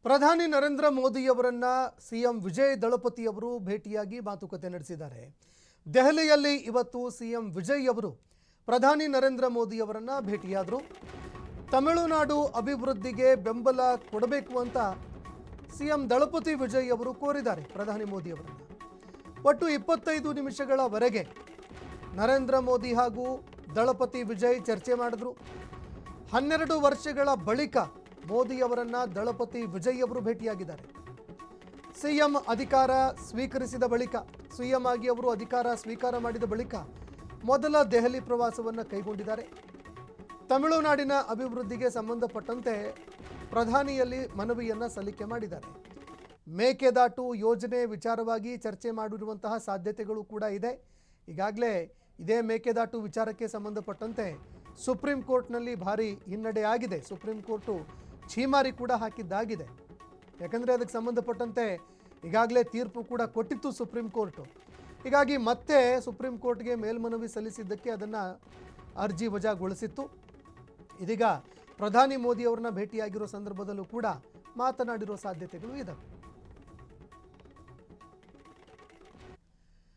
ಪ್ರಧಾನಿ ನರೇಂದ್ರ ಮೋದಿಯವರನ್ನ ಸಿಎಂ ವಿಜಯ್ ದಳಪತಿ ಅವರು ಭೇಟಿಯಾಗಿ ಮಾತುಕತೆ ನಡೆಸಿದ್ದಾರೆ. ದೆಹಲಿಯಲ್ಲಿ ಇವತ್ತು ಸಿಎಂ ವಿಜಯ್ ಅವರು ಪ್ರಧಾನಿ ನರೇಂದ್ರ ಮೋದಿಯವರನ್ನ ಭೇಟಿಯಾದರು. ತಮಿಳುನಾಡು ಅಭಿವೃದ್ಧಿಗೆ ಬೆಂಬಲ ಕೊಡಬೇಕು ಅಂತ ಸಿಎಂ ದಳಪತಿ ವಿಜಯ್ ಅವರು ಕೋರಿದ್ದಾರೆ ಪ್ರಧಾನಿ ಮೋದಿಯವರನ್ನ. ಒಟ್ಟು 25 ನಿಮಿಷಗಳವರೆಗೆ ನರೇಂದ್ರ ಮೋದಿ ಹಾಗೂ ದಳಪತಿ ವಿಜಯ್ ಚರ್ಚೆ ಮಾಡಿದ್ರು. 12 ವರ್ಷಗಳ ಬಳಿಕ ಮೋದಿಯವರನ್ನ ದಳಪತಿ ವಿಜಯ್ ಅವರು ಭೇಟಿಯಾಗಿದ್ದಾರೆ. ಸಿಎಂ ಅಧಿಕಾರ ಸ್ವೀಕರಿಸಿದ ಬಳಿಕ ಸಿಎಂ ಆಗಿ ಅವರು ಅಧಿಕಾರ ಸ್ವೀಕಾರ ಮಾಡಿದ ಬಳಿಕ ಮೊದಲ ದೆಹಲಿ ಪ್ರವಾಸವನ್ನು ಕೈಗೊಂಡಿದ್ದಾರೆ. ತಮಿಳುನಾಡಿನ ಅಭಿವೃದ್ಧಿಗೆ ಸಂಬಂಧಪಟ್ಟಂತೆ ಪ್ರಧಾನಿಯಲ್ಲಿ ಮನವಿಯನ್ನು ಸಲ್ಲಿಕೆ ಮಾಡಿದ್ದಾರೆ. ಮೇಕೆದಾಟು ಯೋಜನೆ ವಿಚಾರವಾಗಿ ಚರ್ಚೆ ಮಾಡಿರುವಂತಹ ಸಾಧ್ಯತೆಗಳು ಕೂಡ ಇದೆ. ಈಗಾಗಲೇ ಇದೇ ಮೇಕೆದಾಟು ವಿಚಾರಕ್ಕೆ ಸಂಬಂಧಪಟ್ಟಂತೆ ಸುಪ್ರೀಂ ಕೋರ್ಟ್ನಲ್ಲಿ ಭಾರಿ ಹಿನ್ನಡೆ ಆಗಿದೆ. ಸುಪ್ರೀಂ ಕೋರ್ಟು ಛೀಮಾರಿ ಕೂಡ ಹಾಕಿದ್ದಾಗಿದೆ. ಯಾಕಂದರೆ ಅದಕ್ಕೆ ಸಂಬಂಧಪಟ್ಟಂತೆ ಈಗಾಗಲೇ ತೀರ್ಪು ಕೂಡ ಕೊಟ್ಟಿತ್ತು ಸುಪ್ರೀಂ ಕೋರ್ಟು. ಹೀಗಾಗಿ ಮತ್ತೆ ಸುಪ್ರೀಂ ಕೋರ್ಟ್ಗೆ ಮೇಲ್ಮನವಿ ಸಲ್ಲಿಸಿದ್ದಕ್ಕೆ ಅದನ್ನು ಅರ್ಜಿ ವಜಾಗೊಳಿಸಿತ್ತು. ಇದೀಗ ಪ್ರಧಾನಿ ಮೋದಿಯವರನ್ನ ಭೇಟಿಯಾಗಿರೋ ಸಂದರ್ಭದಲ್ಲೂ ಕೂಡ ಮಾತನಾಡಿರೋ ಸಾಧ್ಯತೆಗಳು ಇದ್ದಾವೆ.